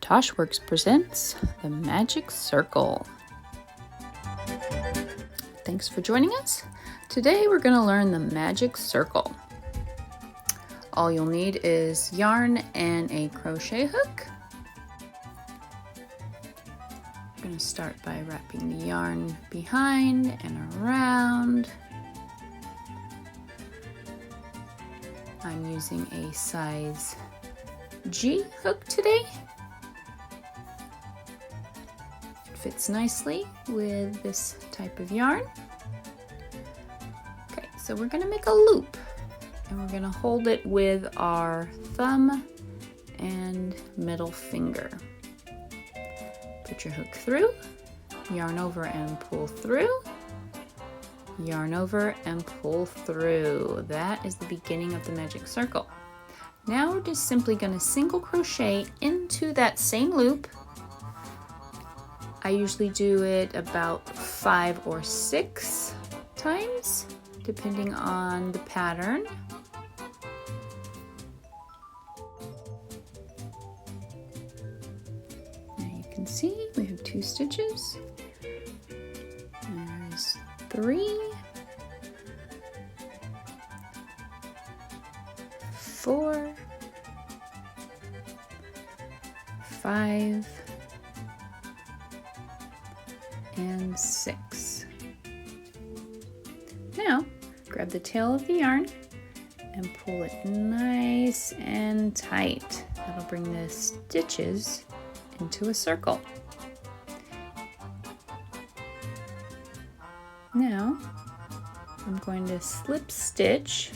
Toshworks presents The Magic Circle. Thanks for joining us. Today we're going to learn the magic circle. All you'll need is yarn and a crochet hook. I'm going to start by wrapping the yarn behind and around. I'm using a size G hook today. It fits nicely with this type of yarn. Okay, so we're going to make a loop and we're going to hold it with our thumb and middle finger. Put your hook through, yarn over and pull through, yarn over and pull through. That is the beginning of the magic circle. Now we're just simply going to single crochet into that same loop. I usually do it about 5 or 6 times, depending on the pattern. Now you can see we have 2 stitches. There's 3, 4, 5, and 6. Now, grab the tail of the yarn and pull it nice and tight. That'll bring the stitches into a circle. Now, I'm going to slip stitch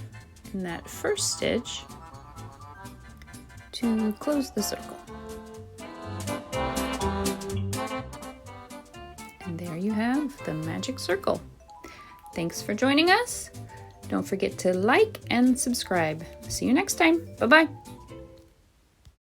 in that first stitch to close the circle. And there you have the magic circle. Thanks for joining us. Don't forget to like and subscribe. See you next time. Bye-bye.